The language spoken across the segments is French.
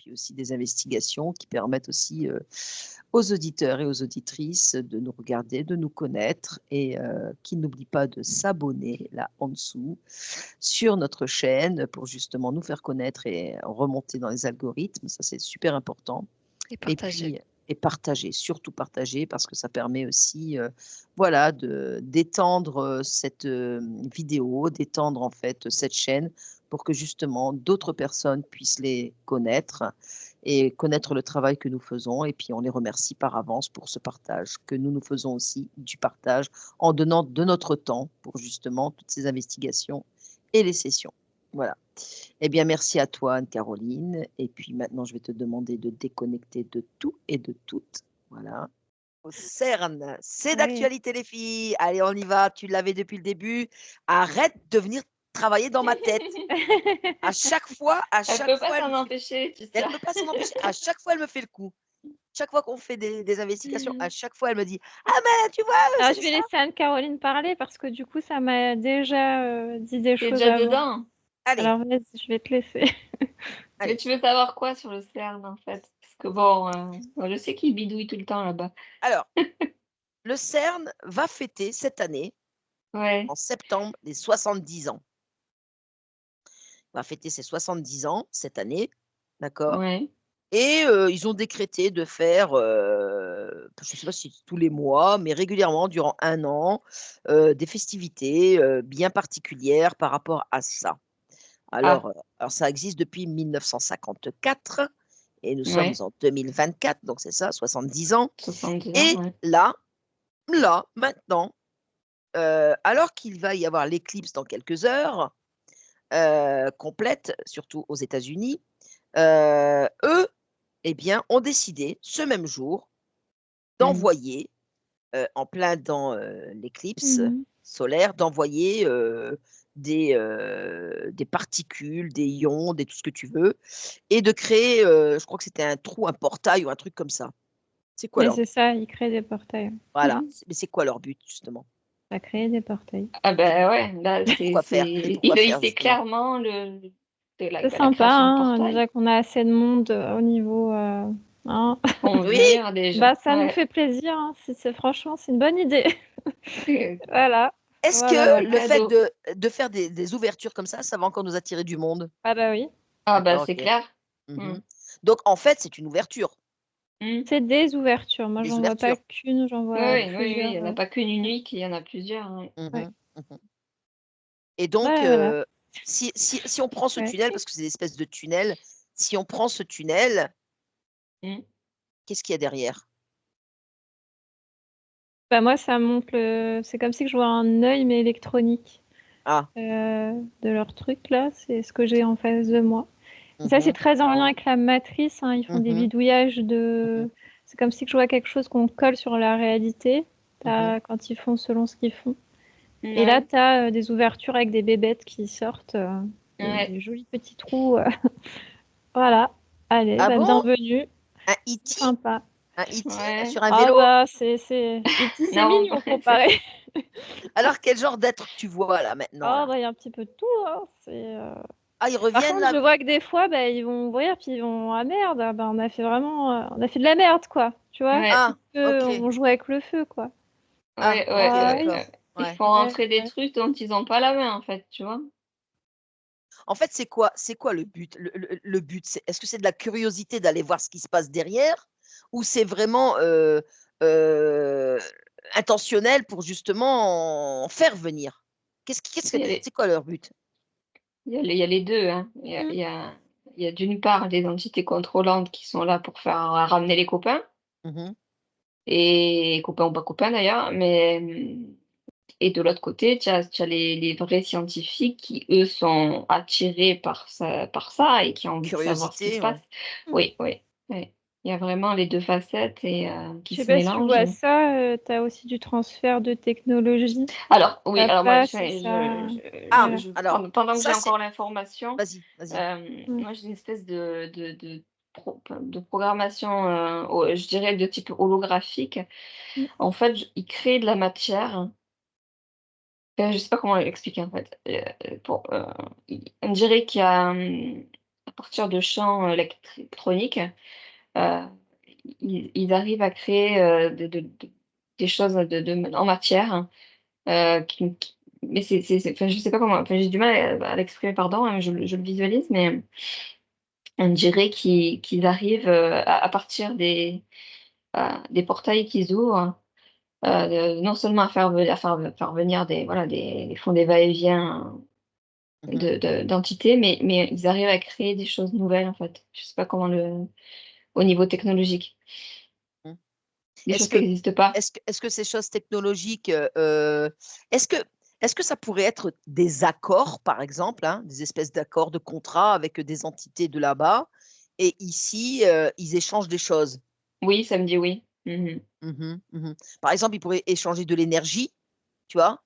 puis aussi des investigations qui permettent aussi aux auditeurs et aux auditrices de nous regarder, de nous connaître et qui n'oublient pas de s'abonner là en dessous sur notre chaîne pour justement nous faire connaître et remonter dans les algorithmes. Ça, c'est super important. Et Et partager. puis et partager, surtout partager parce que ça permet aussi, voilà, d'étendre, cette, vidéo, d'étendre en fait cette chaîne pour que justement d'autres personnes puissent les connaître et connaître le travail que nous faisons et puis on les remercie par avance pour ce partage, que nous faisons aussi du partage en donnant de notre temps pour justement toutes ces investigations et les sessions. Voilà. Eh bien, merci à toi, Anne-Caroline. Et puis maintenant, je vais te demander de déconnecter de tout et de toutes. Voilà. Au CERN, c'est Oui. d'actualité, les filles. Allez, on y va. Tu l'avais depuis le début. Arrête de venir travailler dans ma tête. À chaque fois, Elle peut pas elle me s'en fait. empêcher, tu sais. Elle peut pas s'en empêcher. À chaque fois, elle me fait le coup. Chaque fois qu'on fait des investigations, à chaque fois, elle me dit: «Ah mais tu vois, Alors, c'est je vais ça». laisser Anne-Caroline parler parce que du coup, ça m'a déjà dit des Tu es choses déjà avant. dedans. Allez, Alors, vas-y, je vais te laisser. Mais allez. tu veux savoir quoi sur le CERN, en fait? Parce que bon, je sais qu'il bidouille tout le temps là-bas. Alors, le CERN va fêter cette année, Ouais, en septembre, les 70 ans. Va fêter ses 70 ans cette année, d'accord? ouais. Et ils ont décrété de faire, je ne sais pas si tous les mois, mais régulièrement durant 1 an, des festivités, bien particulières par rapport à ça. Ah, Alors ça existe depuis 1954 et nous sommes ouais, en 2024, donc c'est ça, 70 ans 70 ans, et ouais. là, maintenant, alors qu'il va y avoir l'éclipse dans quelques heures, complète, surtout aux États-Unis, eux, eh bien, ont décidé ce même jour Mmh. d'envoyer, en plein dans, l'éclipse Mmh. solaire, d'envoyer, des particules, des ions, des tout ce que tu veux et de créer, je crois que c'était un trou, un portail ou un truc comme ça. C'est quoi Mais leur c'est but? ça, ils créent des portails. Voilà, Mmh. mais c'est quoi leur but justement? Ça crée des portails. Ah ben ouais, là, Pourquoi faire? Et pourquoi il faire sait justement? clairement C'est la sympa, création de hein, portails. déjà qu'on a assez de monde au niveau. Hein. Ils font Oui, venir des gens, Bah, ça nous ouais. fait plaisir. Hein. Franchement, c'est une bonne idée. Voilà. est-ce Voilà, que voilà. le fait Cadeau. de faire des ouvertures comme ça va encore nous attirer du monde? Ah, bah oui. Ah bah, D'accord, c'est OK. clair. Mmh. Mmh. Donc en fait, c'est une ouverture, Mmh. C'est des ouvertures. Moi, des j'en vois pas ouvertures. qu'une, j'en Oui, vois oui, oui, oui, il plusieurs. y en a pas qu'une unique, il y en a plusieurs, ouais. Mmh Ouais. mh. Mmh. Et donc Ouais, voilà. si on prend ce Ouais. tunnel, parce que c'est des espèces de tunnels, si on prend ce tunnel, Mmh. qu'est-ce qu'il y a derrière? Bah, moi, ça montre le c'est comme si que je vois un œil, mais électronique, Ah. de leur truc là, c'est ce que j'ai en face de moi. Et ça, c'est Mmh. très en lien avec la matrice, hein, ils font des Mmh. bidouillages Mmh. c'est comme si que je vois quelque chose qu'on colle sur la réalité, Mmh. quand ils font selon ce qu'ils font. Et là, Ouais, tu as, des ouvertures avec des bébêtes qui sortent, ouais. des jolis petits trous, voilà. Allez, Ah bah, bon? bienvenue, Un E.T.? sympa. Un E.T. Ouais. sur un Ah vélo? bah, c'est E.T. c'est Non, mignon comparé. Alors quel genre d'être tu vois là maintenant Oh là? bah, il y a un petit peu de tout, hein, Ah, ils Par reviennent contre, là? je vois que des fois, bah, ils vont ouvrir puis ils vont: «Ah merde, ah bah, on a fait vraiment, on a fait de la merde, quoi», tu vois? Ouais, Ah, OK. On joue avec le feu, quoi. Ah, ouais, OK, ouais, Ah ouais, oui, d'accord. ouais. Ils Ouais. font ouais, rentrer des ouais. trucs dont ils ont pas la main, en fait, tu vois? En fait, c'est quoi le but? Le but, est-ce que c'est de la curiosité d'aller voir ce qui se passe derrière? Ou c'est vraiment, heu, intentionnel pour justement en faire venir? Qu'est-ce que Il y a les c'est quoi leur but? il y a les 2, hein. Mmh. Il y a d'une part les entités contrôlantes qui sont là pour faire ramener les copains Mmh. et copains ou pas copains d'ailleurs, mais, et de l'autre côté, tu as les vrais scientifiques qui, eux, sont attirés par ça et qui ont envie de savoir ce qui se Curiosité, passe. ouais. Mmh. Oui, oui, oui. Il y a vraiment les 2 facettes et Je qui sais se pas si tu mélangent. vois ça, tu as aussi du transfert de technologie. Alors oui, Ça alors moi passe, ça Ah, voilà. alors pendant que ça j'ai c'est encore l'information, vas-y, vas-y. Mmh. moi j'ai une espèce de programmation, je dirais de type holographique. Mmh. En fait, ils créent de la matière. Je sais pas comment l'expliquer en fait, on dirait qu'il y a, partir de champs électroniques, euh, ils arrivent à créer des choses en matière, hein, mais enfin, je sais pas comment, enfin, j'ai du mal à l'exprimer, pardon, hein, je le visualise, mais on dirait qu'ils arrivent à partir des portails qu'ils ouvrent, non seulement à faire venir ils font des va-et-vient Mhm. d'entités, mais ils arrivent à créer des choses nouvelles, en fait. Je sais pas comment au niveau technologique, Mhm. des Est-ce choses qui que, n'existent pas. est-ce que ces choses technologiques, est-ce que, est-ce que ça pourrait être des accords, par exemple, hein, des espèces d'accords, de contrats avec des entités de là-bas, et ici, ils échangent des choses. Oui, ça me dit oui. Mhm. Mhm, mhm. Par exemple, ils pourraient échanger de l'énergie, tu vois,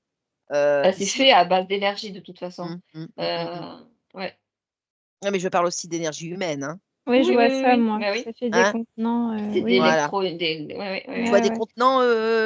C'est ici. fait à base d'énergie, de toute façon. Mhm, mhm, mhm, mhm. Ouais. Non, mais je parle aussi d'énergie humaine, hein. Oui, je Oui, oui, vois oui, ça, oui. moi. Bah oui. Ça fait des Hein? contenants. C'est Oui, oui. Voilà. ouais, ouais, Tu ouais. vois Ouais, des ouais. contenants,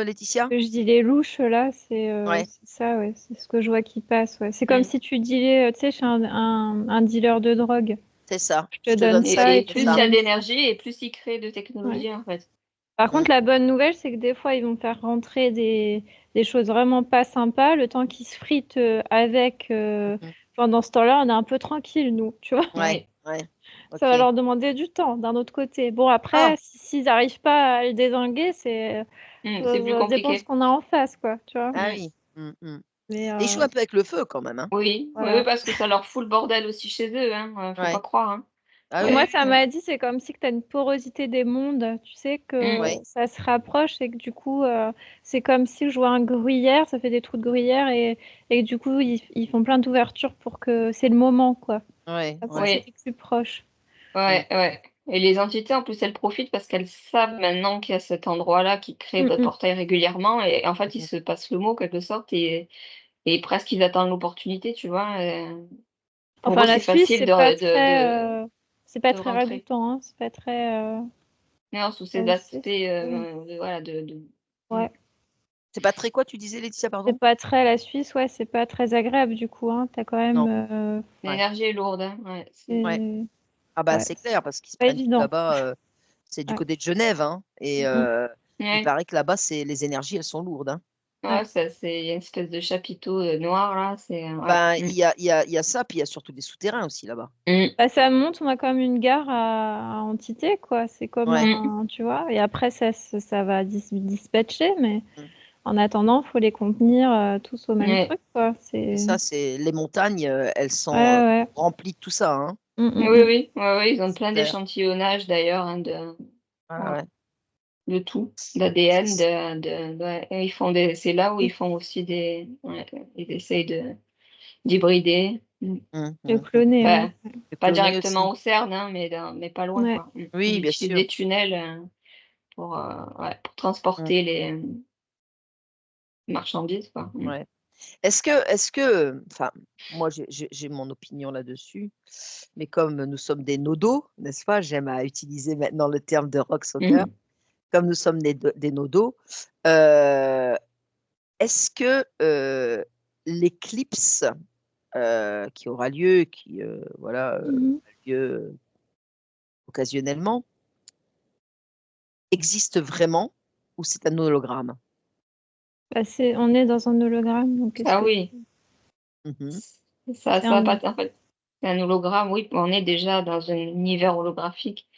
Laetitia? Que je dis les louches, là, Ouais, c'est ça, ouais. C'est ce que je vois qui passe, ouais. C'est comme Mm. si tu dealais, tu sais, chez un dealer de drogue. c'est ça. Je te Je te donne donne ça, ça Et et c'est tu me plus il y ça. a donnes ça. d'énergie, et plus ils créent de Ouais. technologie, en fait. Par Mmh, contre, la bonne nouvelle, c'est que des fois, ils vont faire rentrer des choses vraiment pas sympas, le temps qu'ils se fritent avec. mmh. Pendant ce temps-là, on est un peu tranquille, nous, tu vois. Ouais, Oui. ouais. Ça va OK. leur demander du temps, d'un autre côté. Bon, Ah! après, s'ils n'arrivent pas à le dézinguer, C'est plus ça dépend de ce compliqué. qu'on a en face, quoi, tu vois. Ah Mm. oui. Mmh, mmh. Mais Et ils jouent un peu avec le feu quand même, hein? Oui, oui, oui, voilà. parce que ça leur fout le bordel aussi chez eux, hein, faut pas Ouais. croire, hein. Ah Moi, oui. ça m'a dit, c'est comme si tu as une porosité des mondes, tu sais, Mm. que Ouais. ça se rapproche et que du coup, c'est comme si je vois un gruyère, ça fait des trous de gruyère et que du coup, ils font plein d'ouvertures pour que c'est le moment, quoi. Ouais, Comme si ouais. Oui, c'était plus proche. Mmh, ouais, ouais. Et les entités, en plus, elles profitent parce qu'elles savent maintenant qu'il y a cet endroit-là qui crée Mm, des mm. portails régulièrement, et en fait, ils mmh. se passent le mot, quelque sorte, et presque ils attendent l'opportunité, tu vois. Pour Enfin, eux, la c'est Suisse, facile c'est pas de très rentrer. ragoûtant, hein. C'est pas très, Non, sous ces comme aspects, c'est. voilà, Mm. Ouais. C'est pas très quoi, tu disais, Laetitia, C'est pardon? pas très la Suisse, ouais, c'est pas très agréable du coup, hein. T'as quand même, Non. Ouais, L'énergie est lourde, hein, ouais, ouais. c'est Ah bah, ouais, c'est c'est clair parce qu'ils se pas prennent tout évident. là-bas, c'est du Ouais. côté de Genève, hein, et Mm, il Ouais, paraît que là-bas, c'est les énergies, elles sont lourdes, hein. ouais. ouais, il y a une espèce de chapiteau noir là, ouais. Ben, il y a ça, puis il y a surtout des souterrains aussi là-bas. Mm. Bah, ça monte, on a comme une gare à entité, quoi. C'est comme Ouais. Mm. un, tu vois. Et après, ça va dispatcher, mais Mmh. en attendant, faut les contenir tous au même Ouais. truc, quoi. C'est ça, c'est les montagnes, elles Ouais, sont, ouais. remplies de tout ça, hein. Mm, Oui, mm, mm. oui, ouais, ouais, ils ont C'est plein clair. d'échantillonnages d'ailleurs, hein, Ouais, voilà, ouais. de tout, C'est d'ADN, ç ouais, et c'est là où ils font aussi ouais, ils essayent d'hybrider. Mm. mmh, Le mmh, mmh. cloner, ouais. Bah, Le pas cloner directement aussi. au CERN, hein, mais pas loin, Ouais. quoi. Mm. Ils Oui, bien utilisent sûr. des tunnels ouais, pour Mmh, transporter les marchandises, quoi. Mm. ouais. Est-ce que, enfin, moi j'ai mon opinion là-dessus, mais comme nous sommes des nodos, n'est-ce pas? J'aime à utiliser maintenant le terme de rock soccer. Mhm. Comme nous sommes des nodos, heu, est-ce que, l'éclipse, qui aura lieu, qui, voilà, Mhm. a lieu occasionnellement, existe vraiment ou c'est un hologramme? Bah, on est dans un hologramme, donc qu'est-ce Ah que oui, Mmh mh. c'est ça a un. pas, en fait, c'est un hologramme, oui, on est déjà dans un univers holographique.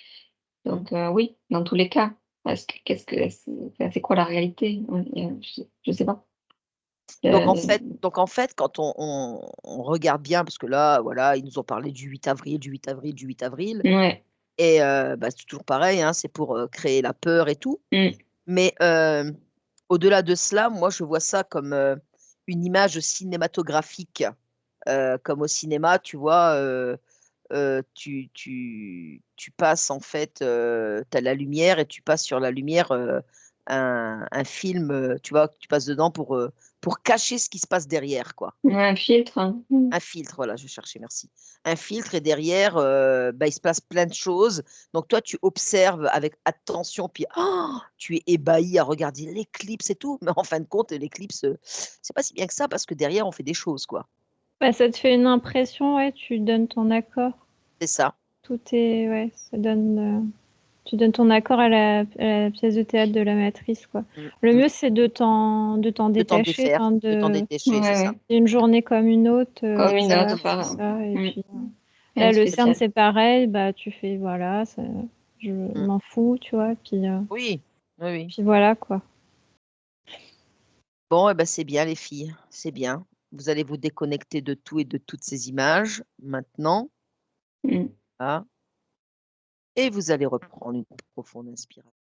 Mmh. Donc oui, dans tous les cas. Est-ce que qu'est-ce que c'est quoi la réalité? Oui, je sais pas. Donc en Heu, fait donc en fait, quand on regarde bien, parce que là, voilà, ils nous ont parlé du 8 avril, du 8 avril, du 8 avril, ouais. et bah, c'est toujours pareil, hein, c'est pour, créer la peur et tout. Mmh. Mais, au-delà de cela, moi, je vois ça comme, une image cinématographique, comme au cinéma, tu vois, tu passes en fait, tu as la lumière et tu passes sur la lumière, un film, tu vois? Tu passes dedans pour cacher ce qui se passe derrière, quoi. Ouais, un filtre, hein. Mmh. Un filtre, voilà, je cherchais, merci. Un filtre, et derrière, bah, il se passe plein de choses. Donc toi, tu observes avec attention, puis tu es ébahi à regarder l'éclipse et tout. Mais en fin de compte, l'éclipse, c'est pas si bien que ça parce que derrière, on fait des choses, quoi. Bah, ça te fait une impression, ouais, tu donnes ton accord. C'est ça. Tout est, ouais, tu donnes ton accord à la pièce de théâtre de la matrice, quoi. Le mieux, c'est de t'en De t'en détacher, défaire, de t'en détacher, c'est ça. Ouais, une journée comme une autre, comme une voilà, autre, c'est enfin, ça. Et puis, rien là, de le CERN, spécial. c'est pareil, bah, tu fais, voilà, je m'en fous, tu vois, Oui, oui, oui. puis voilà, quoi. Bon, eh ben, c'est bien les filles, c'est bien. Vous allez vous déconnecter de tout et de toutes ces images maintenant, Mm. hein, et vous allez reprendre une profonde inspiration.